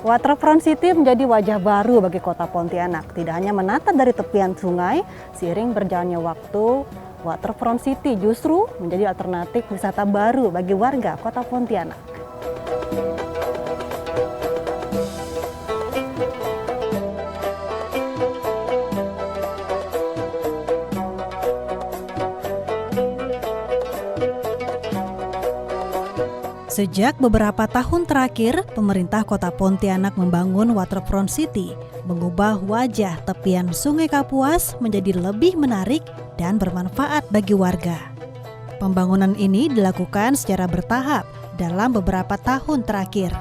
Waterfront City menjadi wajah baru bagi kota Pontianak. Tidak hanya menata dari tepian sungai, seiring berjalannya waktu, Waterfront City justru menjadi alternatif wisata baru bagi warga kota Pontianak. Sejak beberapa tahun terakhir, pemerintah kota Pontianak membangun Waterfront City, mengubah wajah tepian Sungai Kapuas menjadi lebih menarik dan bermanfaat bagi warga. Pembangunan ini dilakukan secara bertahap dalam beberapa tahun terakhir.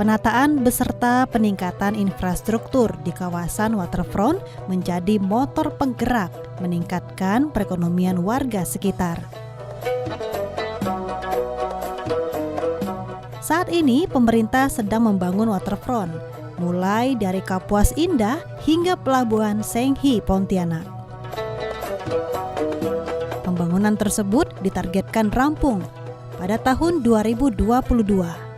Penataan beserta peningkatan infrastruktur di kawasan waterfront menjadi motor penggerak meningkatkan perekonomian warga sekitar. Saat ini pemerintah sedang membangun waterfront, mulai dari Kapuas Indah hingga Pelabuhan Senghi Pontianak. Pembangunan tersebut ditargetkan rampung pada tahun 2022.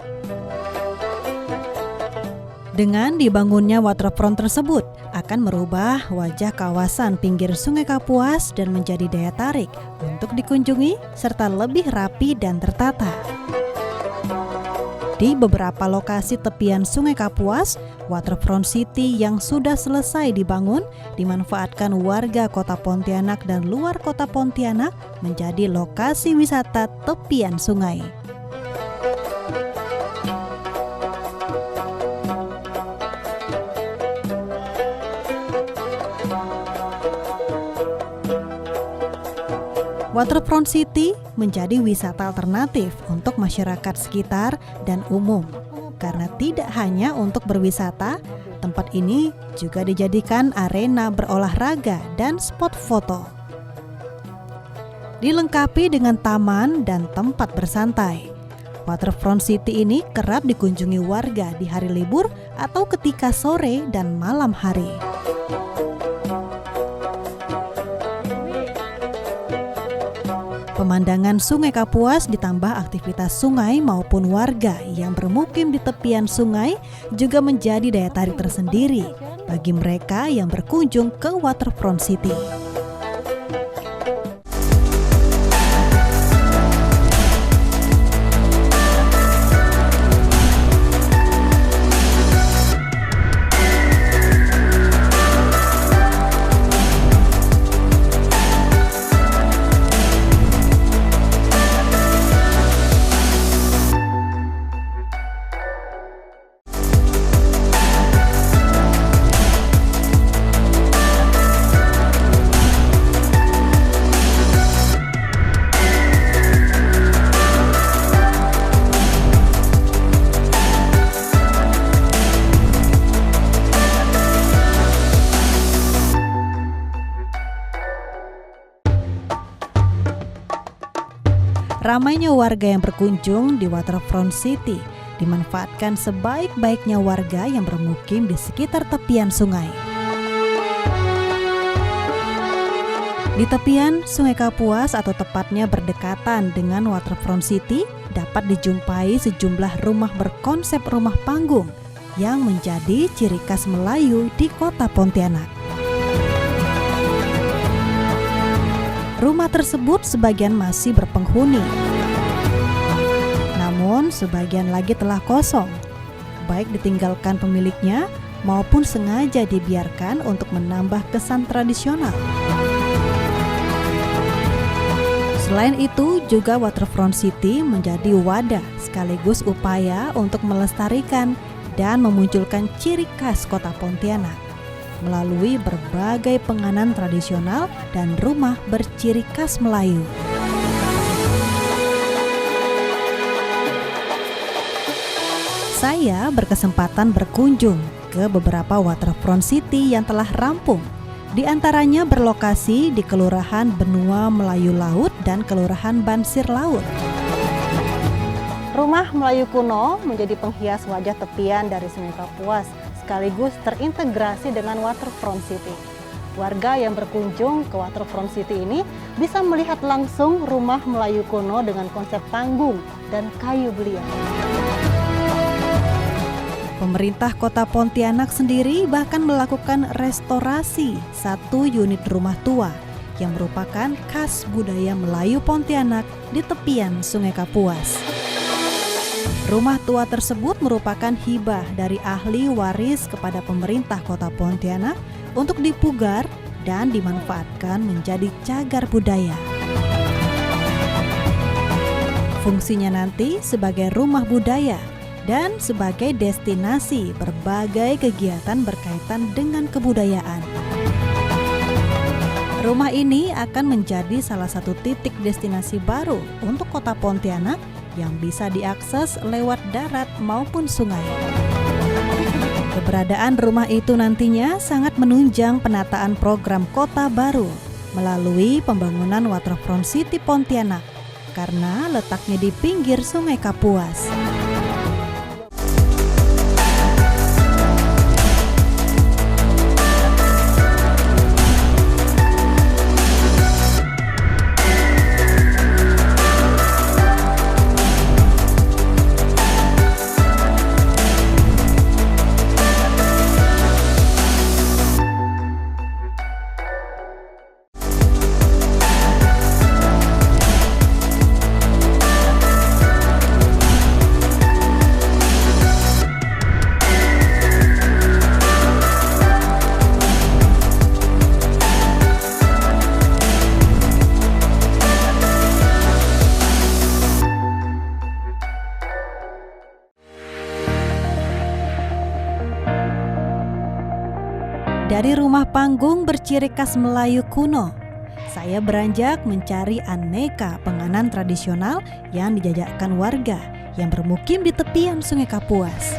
Dengan dibangunnya waterfront tersebut akan merubah wajah kawasan pinggir Sungai Kapuas dan menjadi daya tarik untuk dikunjungi serta lebih rapi dan tertata. Di beberapa lokasi tepian Sungai Kapuas, Waterfront City yang sudah selesai dibangun dimanfaatkan warga kota Pontianak dan luar kota Pontianak menjadi lokasi wisata tepian sungai. Waterfront City menjadi wisata alternatif untuk masyarakat sekitar dan umum. Karena tidak hanya untuk berwisata, tempat ini juga dijadikan arena berolahraga dan spot foto. Dilengkapi dengan taman dan tempat bersantai. Waterfront City ini kerap dikunjungi warga di hari libur atau ketika sore dan malam hari. Pemandangan Sungai Kapuas ditambah aktivitas sungai maupun warga yang bermukim di tepian sungai juga menjadi daya tarik tersendiri bagi mereka yang berkunjung ke Waterfront City. Ramainya warga yang berkunjung di Waterfront City dimanfaatkan sebaik-baiknya warga yang bermukim di sekitar tepian sungai. Di tepian Sungai Kapuas atau tepatnya berdekatan dengan Waterfront City dapat dijumpai sejumlah rumah berkonsep rumah panggung yang menjadi ciri khas Melayu di kota Pontianak. Rumah tersebut sebagian masih berpenghuni, namun sebagian lagi telah kosong, baik ditinggalkan pemiliknya maupun sengaja dibiarkan untuk menambah kesan tradisional. Selain itu, juga Waterfront City menjadi wadah sekaligus upaya untuk melestarikan dan memunculkan ciri khas kota Pontianak melalui berbagai penganan tradisional dan rumah berciri khas Melayu. Saya berkesempatan berkunjung ke beberapa Waterfront City yang telah rampung. Di antaranya berlokasi di Kelurahan Benua Melayu Laut dan Kelurahan Bansir Laut. Rumah Melayu kuno menjadi penghias wajah tepian dari Sungai Kapuas, sekaligus terintegrasi dengan Waterfront City. Warga yang berkunjung ke Waterfront City ini bisa melihat langsung rumah Melayu kuno dengan konsep panggung dan kayu belia. Pemerintah Kota Pontianak sendiri bahkan melakukan restorasi satu unit rumah tua yang merupakan khas budaya Melayu Pontianak di tepian Sungai Kapuas. Rumah tua tersebut merupakan hibah dari ahli waris kepada pemerintah Kota Pontianak untuk dipugar dan dimanfaatkan menjadi cagar budaya. Fungsinya nanti sebagai rumah budaya dan sebagai destinasi berbagai kegiatan berkaitan dengan kebudayaan. Rumah ini akan menjadi salah satu titik destinasi baru untuk Kota Pontianak yang bisa diakses lewat darat maupun sungai. Keberadaan rumah itu nantinya sangat menunjang penataan program kota baru melalui pembangunan Waterfront City Pontianak karena letaknya di pinggir Sungai Kapuas. Dari rumah panggung berciri khas Melayu kuno, saya beranjak mencari aneka penganan tradisional yang dijajakan warga yang bermukim di tepian Sungai Kapuas.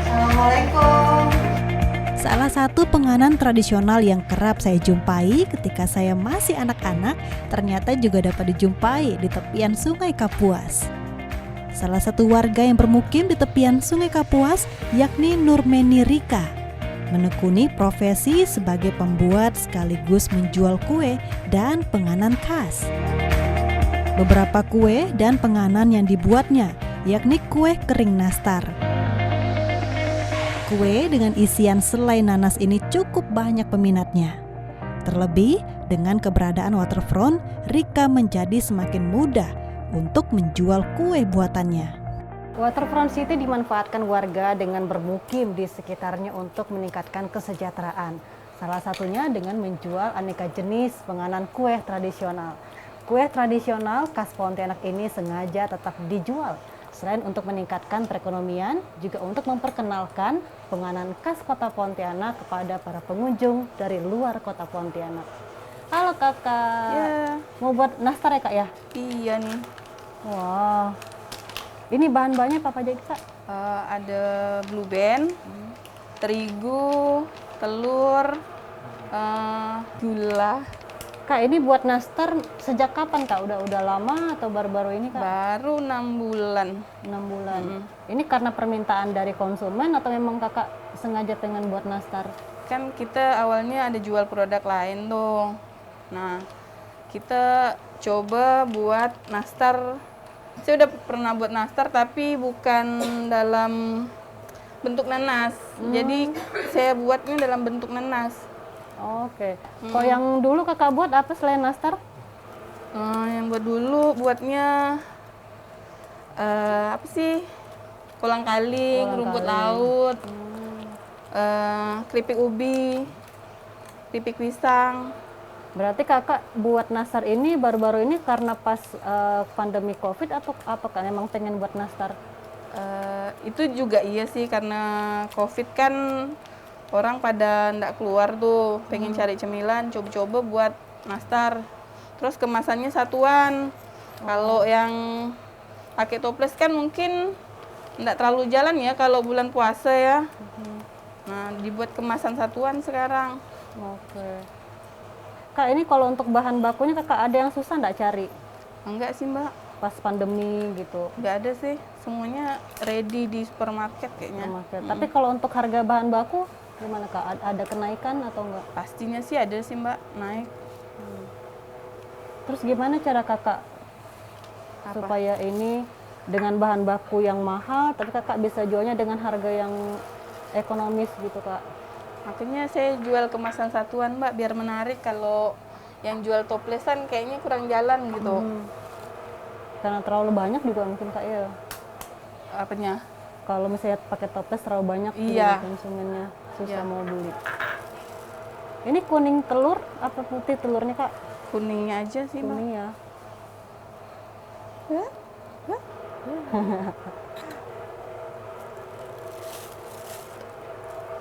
Assalamualaikum. Salah satu penganan tradisional yang kerap saya jumpai ketika saya masih anak-anak ternyata juga dapat dijumpai di tepian Sungai Kapuas. Salah satu warga yang bermukim di tepian Sungai Kapuas yakni Nurmeni Rika menekuni profesi sebagai pembuat sekaligus menjual kue dan penganan khas. Beberapa kue dan penganan yang dibuatnya yakni kue kering nastar. Kue dengan isian selai nanas ini cukup banyak peminatnya. Terlebih dengan keberadaan Waterfront, Rika menjadi semakin mudah untuk menjual kue buatannya. Waterfront City dimanfaatkan warga dengan bermukim di sekitarnya untuk meningkatkan kesejahteraan. Salah satunya dengan menjual aneka jenis penganan kue tradisional. Kue tradisional khas Pontianak ini sengaja tetap dijual. Selain untuk meningkatkan perekonomian, juga untuk memperkenalkan penganan khas Kota Pontianak kepada para pengunjung dari luar Kota Pontianak. Halo kakak, Ya. Mau buat nastar ya kak ya? Iya nih. Wah, ini bahan-bahannya apa aja kak? Ada blue band, terigu, telur, gula. Kak, ini buat nastar sejak kapan kak? Udah lama atau baru-baru ini kak? Baru 6 bulan. 6 bulan. Ini karena permintaan dari konsumen atau memang kakak sengaja pengen buat nastar? Kan kita awalnya ada jual produk lain tuh. Nah, kita coba buat nastar. Saya udah pernah buat nastar tapi bukan dalam bentuk nanas. Jadi saya buatnya dalam bentuk nanas. Oke. Kalau yang dulu kakak buat apa selain nastar? Yang buat dulu buatnya apa sih? Kolang-kaling, rumput laut, keripik ubi, keripik pisang. Berarti kakak buat nastar ini baru-baru ini karena pas pandemi COVID atau apa kak? Emang pengen buat nastar? Itu juga iya sih karena COVID kan orang pada ndak keluar tuh, pengen cari cemilan, coba-coba buat nastar. Terus kemasannya satuan. Kalau yang pakai toples kan mungkin ndak terlalu jalan ya kalau bulan puasa ya. Nah, dibuat kemasan satuan sekarang. Oke. Kak, ini kalau untuk bahan bakunya kakak ada yang susah ndak cari? Enggak sih mbak, Pas pandemi gitu. nggak ada sih. Semuanya ready di supermarket kayaknya. Tapi kalau untuk harga bahan baku Gimana Kak? Ada kenaikan atau enggak? Pastinya sih ada sih Mbak, naik. Terus gimana cara Kakak Apa? supaya ini dengan bahan baku yang mahal, tapi Kakak bisa jualnya dengan harga yang ekonomis gitu Kak? Makanya saya jual kemasan satuan Mbak, biar menarik. Kalau yang jual toplesan kayaknya kurang jalan gitu. Karena terlalu banyak juga mungkin Kak ya. Apanya? Kalau misalnya pakai toples terlalu banyak Iya. konsumennya susah Iya. mau beli. Ini kuning telur apa putih telurnya Kak? Kuningnya aja sih Mbak. Kuning ya. Hah? Hah?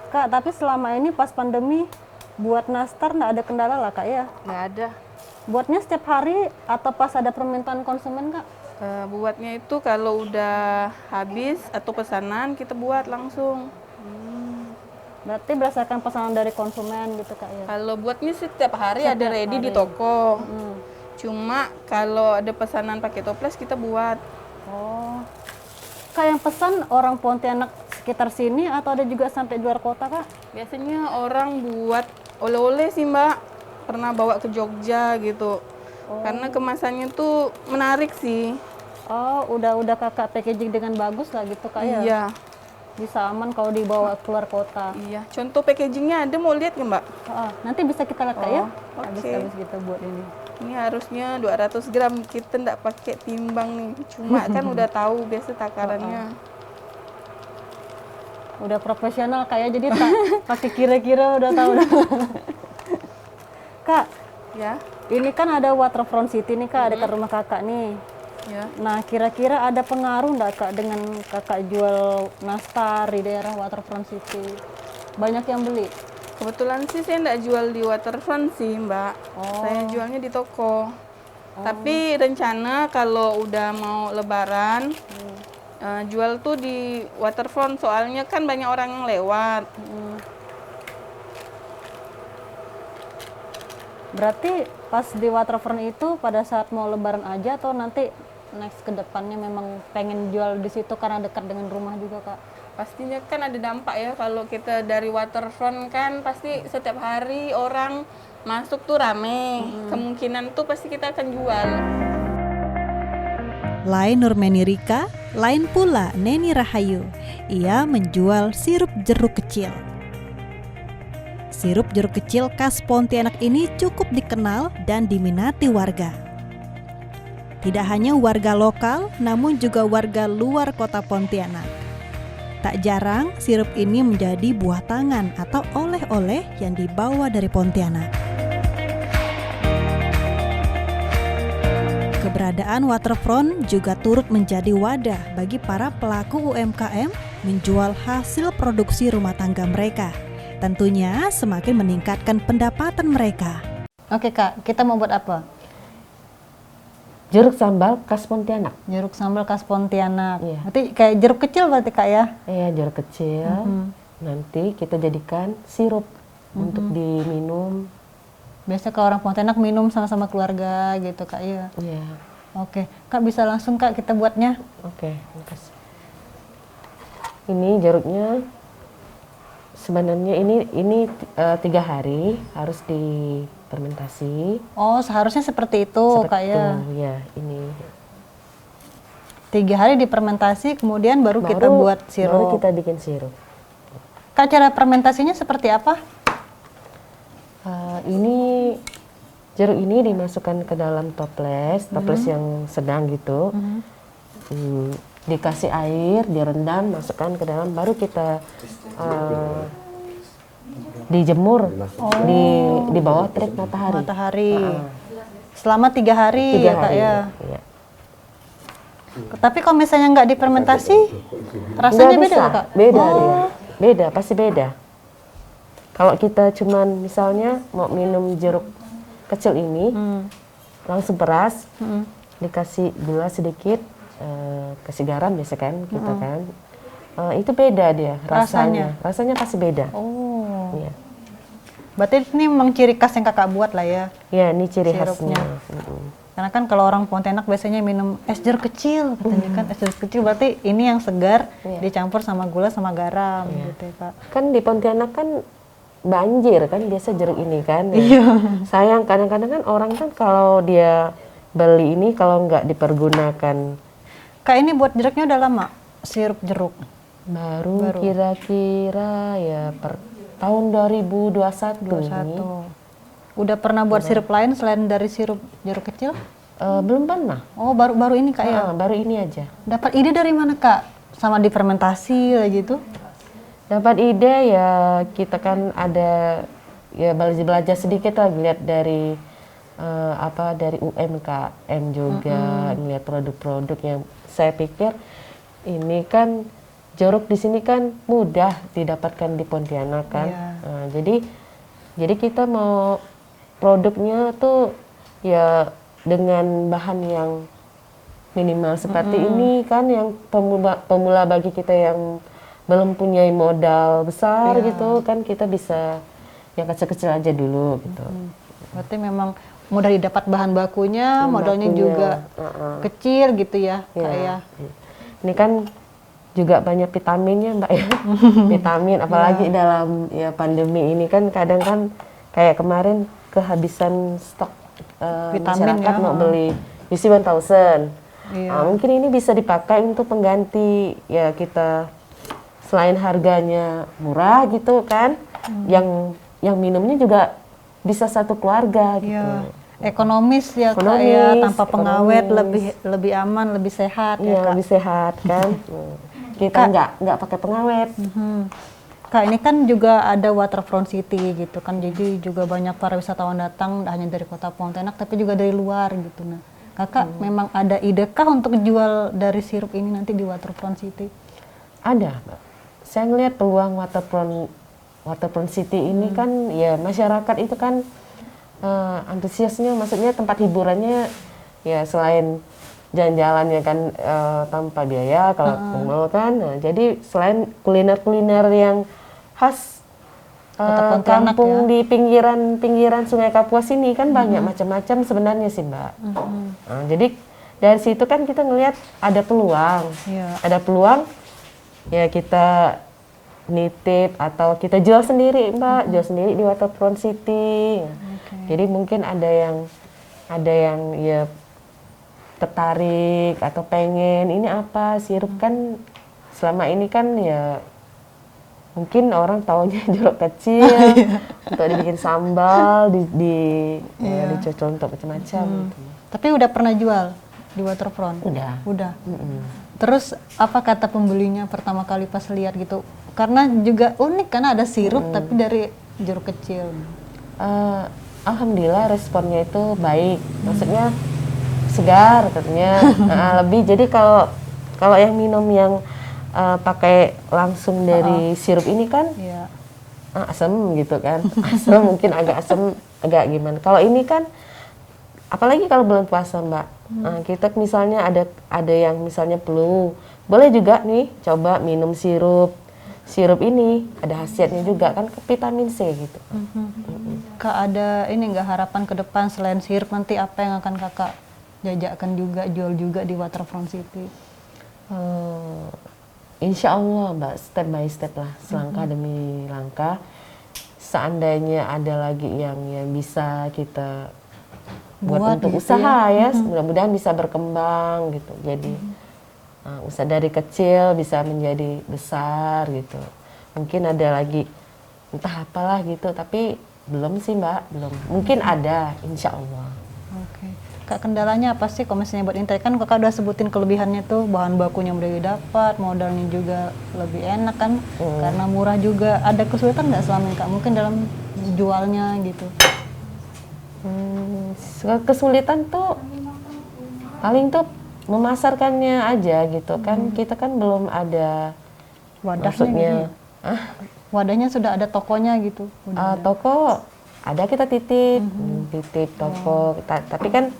Kak, tapi selama ini pas pandemi buat nastar nggak ada kendala lah Kak ya? Nggak ada. Buatnya setiap hari atau pas ada permintaan konsumen Kak? Buatnya itu kalau udah habis atau pesanan kita buat langsung. Berarti berdasarkan pesanan dari konsumen gitu Kak ya? Kalau buatnya sih setiap hari Setiap ada ready di hari. toko. Hmm. Cuma kalau ada pesanan pakai toples kita buat. Oh. Kak yang pesan orang Pontianak sekitar sini atau ada juga sampai luar kota Kak? Biasanya orang buat oleh-oleh sih Mbak. Pernah bawa ke Jogja gitu. Karena kemasannya tuh menarik sih. Oh, udah Kakak packaging dengan bagus lah gitu Kak ya? Iya, Bisa aman kalau dibawa keluar kota. iya. Contoh packagingnya ada, mau lihat nggak Mbak? Nanti bisa kita lihat Kak ya? Oh, oke. Habis kita buat ini. Ini harusnya 200 gram. Kita nggak pakai timbang nih. Cuma kan udah tahu biasa takarannya. Udah profesional Kak ya, jadi tak pakai kira-kira udah tahu. Kak, Ya, ini kan ada Waterfront City nih Kak, dekat rumah Kakak nih. ya. Nah, kira-kira ada pengaruh nggak Kak dengan Kakak jual nastar di daerah Waterfront City? Banyak yang beli? Kebetulan sih saya nggak jual di Waterfront sih Mbak. Oh. Saya jualnya di toko. Tapi rencana kalau udah mau lebaran, jual tuh di Waterfront. Soalnya kan banyak orang yang lewat. Berarti pas di Waterfront itu pada saat mau lebaran aja atau nanti next ke depannya memang pengen jual di situ karena dekat dengan rumah juga Kak? Pastinya kan ada dampak ya, kalau kita dari Waterfront kan pasti setiap hari orang masuk tuh rame. Kemungkinan tuh pasti kita akan jual. Lain Nurmeni Rika, lain pula Neni Rahayu. Ia menjual sirup jeruk kecil. Sirup jeruk kecil khas Pontianak ini cukup dikenal dan diminati warga. Tidak hanya warga lokal, namun juga warga luar kota Pontianak. Tak jarang sirup ini menjadi buah tangan atau oleh-oleh yang dibawa dari Pontianak. Keberadaan Waterfront juga turut menjadi wadah bagi para pelaku UMKM menjual hasil produksi rumah tangga mereka. Tentunya semakin meningkatkan pendapatan mereka. Oke Kak, kita mau buat apa? Jeruk sambal khas Pontianak. Jeruk sambal khas Pontianak. Iya. Berarti kayak jeruk kecil berarti Kak ya? Iya, jeruk kecil. Nanti kita jadikan sirup untuk diminum. Biasa kalau orang Pontianak minum sama-sama keluarga gitu Kak ya. Iya. Oke, Kak bisa langsung Kak kita buatnya. Oke, makasih. Ini jeruknya sebenarnya ini 3 hari harus difermentasi. Oh, seharusnya seperti itu Kak ya. Ya, ini 3 hari difermentasi, kemudian baru kita buat sirup. Baru kita bikin sirup. Kak, cara fermentasinya seperti apa? Ini jeruk ini dimasukkan ke dalam toples yang sedang gitu. Dikasih air, direndam, masukkan ke dalam, baru kita dijemur di bawah terik matahari. Matahari. Selama 3 hari 3 ya Kak hari. ya. Iya. Tapi kalau misalnya nggak difermentasi, rasanya Nggak beda bisa. nggak, Kak? Beda dia. Beda, pasti beda. Kalau kita cuman misalnya mau minum jeruk kecil ini, langsung peras, dikasih gula sedikit, kasih garam biasa kan, kita kan. Itu beda dia rasanya. Rasanya pasti beda. Oh. Iya. Berarti ini memang ciri khas yang Kakak buat lah ya. Ya, ini ciri Sirupnya. khasnya. Karena kan kalau orang Pontianak biasanya minum es jeruk kecil, katanya kan es jeruk kecil berarti ini yang segar dicampur sama gula sama garam gitu ya Kak. Kan di Pontianak kan banjir kan biasa jeruk ini kan. Sayang kadang-kadang kan orang kan kalau dia beli ini kalau nggak dipergunakan. Kak ini buat jeruknya udah lama sirup jeruk? Baru kira-kira ya per tahun 2021 ini. Udah pernah buat sirup lain selain dari sirup jeruk kecil? Belum pernah. Oh baru ini Kak ya? Baru ini aja. Dapat ide dari mana Kak? Sama difermentasi lah gitu? Dapat ide ya kita kan ada ya belajar sedikit lah lihat dari dari UMKM juga lihat produk-produk yang saya pikir ini kan jeruk di sini kan mudah didapatkan di Pontianak kan. Jadi kita mau produknya tuh ya dengan bahan yang minimal seperti ini kan yang pemula bagi kita yang belum punya modal besar gitu kan kita bisa yang kecil-kecil aja dulu gitu. Berarti memang mudah didapat bahan bakunya, modalnya juga kecil gitu ya Kak ya. Ini kan juga banyak vitaminnya Mbak ya. Vitamin apalagi dalam ya pandemi ini kan kadang kan kayak kemarin kehabisan stok masyarakat mau beli UC 1000. Mungkin ini bisa dipakai untuk pengganti ya kita selain harganya murah gitu kan, yang minumnya juga bisa satu keluarga gitu. Ekonomis ya Kak ya, tanpa pengawet, lebih aman, lebih sehat ya Kak. Lebih sehat kan. Kita nggak pakai pengawet. Kak ini kan juga ada Waterfront City gitu kan, jadi juga banyak para wisatawan datang hanya dari kota Pontianak tapi juga dari luar gitu. Nah Kakak memang ada ide kah untuk jual dari sirup ini nanti di Waterfront City? Ada Mbak. Saya ngelihat peluang Waterfront City ini kan ya masyarakat itu kan antusiasnya, maksudnya tempat hiburannya ya selain jalan-jalannya kan tanpa biaya kalau mau kan. Nah, jadi selain kuliner-kuliner yang khas kampung di pinggiran Sungai Kapuas ini kan banyak macam-macam sebenarnya sih Mbak. Nah, jadi dari situ kan kita ngelihat ada peluang, ya kita nitip atau kita jual sendiri Mbak, jual sendiri di Waterfront City. Jadi mungkin ada yang ya tertarik atau pengen ini apa sirup kan selama ini kan ya mungkin orang taunya jeruk kecil untuk dibikin sambal dicocol untuk macam-macam gitu. Tapi udah pernah jual di Waterfront? Udah. Terus apa kata pembelinya pertama kali pas lihat gitu? Karena juga unik karena ada sirup tapi dari jeruk kecil. Alhamdulillah responnya itu baik, maksudnya segar katanya. Lebih jadi kalau yang minum yang pakai langsung dari sirup ini kan asam gitu kan. Asam mungkin agak asam, agak gimana. Kalau ini kan apalagi kalau bulan puasa Mbak. Kita misalnya ada yang misalnya flu, boleh juga nih coba minum sirup ini, ada khasiatnya juga kan vitamin C gitu. Kak ada ini nggak harapan ke depan selain sirup nanti apa yang akan Kakak jajakan juga, jual juga di Waterfront City? Insya Allah Mbak, step by step lah, selangkah demi langkah. Seandainya ada lagi yang bisa kita buat untuk gitu usaha ya, mudah-mudahan bisa berkembang gitu. Jadi usaha dari kecil bisa menjadi besar gitu. Mungkin ada lagi entah apalah gitu, tapi belum sih Mbak, belum. Mungkin ada, insya Allah. Oke. Kak kendalanya apa sih kalau misalnya buat Intai? Kan Kakak udah sebutin kelebihannya tuh, bahan bakunya mudah didapat, modalnya juga lebih enak kan, karena murah juga. Ada kesulitan nggak selama ini Kak? Mungkin dalam jualnya gitu? Kesulitan tuh paling tuh memasarkannya aja gitu kan. Kita kan belum ada wadahnya gitu. Wadahnya sudah ada tokonya gitu. Toko ada, kita titip toko. Tapi kan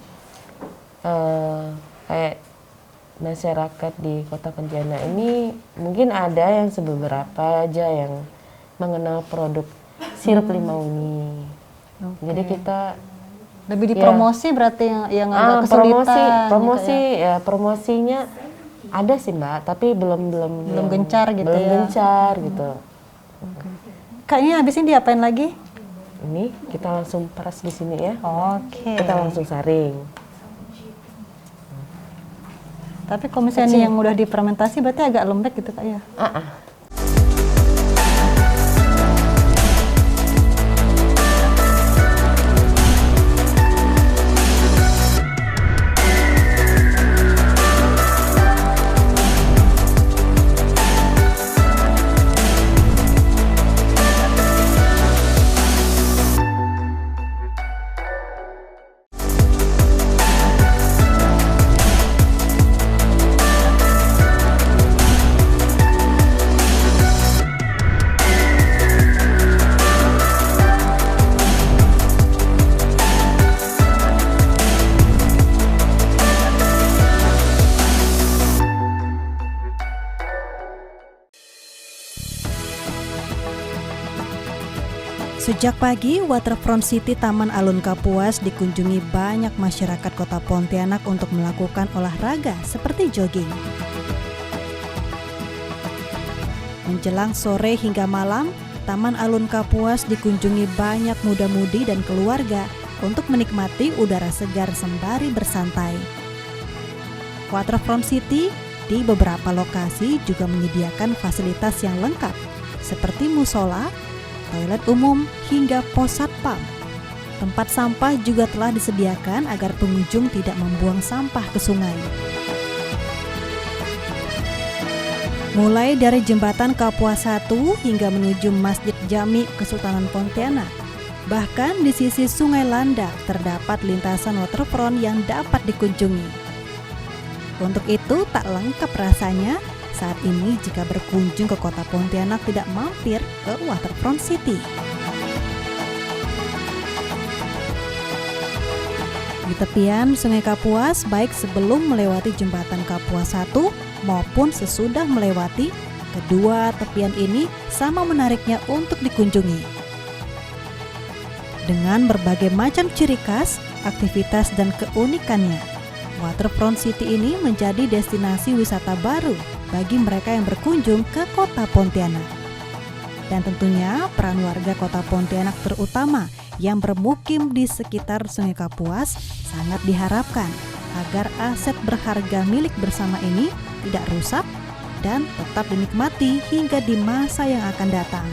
kayak masyarakat di Kota Pontianak ini mungkin ada yang beberapa aja yang mengenal produk sirup limau ini. Jadi kita Lebih Ya. dipromosi berarti yang agak kesulitan. promosi gitu ya. ya promosinya ada sih Mbak, tapi belum yang- gencar gitu belum ya. gencar gitu. Kak, ini habis ini diapain lagi? Ini kita langsung peras di sini ya. Oke. Kita langsung saring. Tapi kalau misalnya yang udah difermentasi berarti agak lembek gitu Kak ya? Sejak pagi, Waterfront City Taman Alun Kapuas dikunjungi banyak masyarakat Kota Pontianak untuk melakukan olahraga seperti jogging. Menjelang sore hingga malam, Taman Alun Kapuas dikunjungi banyak muda-mudi dan keluarga untuk menikmati udara segar sembari bersantai. Waterfront City di beberapa lokasi juga menyediakan fasilitas yang lengkap seperti musola, toilet umum, hingga pos satpam. Tempat sampah juga telah disediakan agar pengunjung tidak membuang sampah ke sungai. Mulai dari jembatan Kapuas 1 hingga menuju Masjid Jami Kesultanan Pontianak. Bahkan di sisi Sungai Landak terdapat lintasan waterfront yang dapat dikunjungi. Untuk itu tak lengkap rasanya saat ini jika berkunjung ke Kota Pontianak tidak mampir ke Waterfront City. Di tepian Sungai Kapuas, baik sebelum melewati jembatan Kapuas 1 maupun sesudah melewati, kedua tepian ini sama menariknya untuk dikunjungi. Dengan berbagai macam ciri khas, aktivitas dan keunikannya, Waterfront City ini menjadi destinasi wisata baru bagi mereka yang berkunjung ke Kota Pontianak. Dan tentunya peran warga Kota Pontianak terutama yang bermukim di sekitar Sungai Kapuas sangat diharapkan agar aset berharga milik bersama ini tidak rusak dan tetap dinikmati hingga di masa yang akan datang.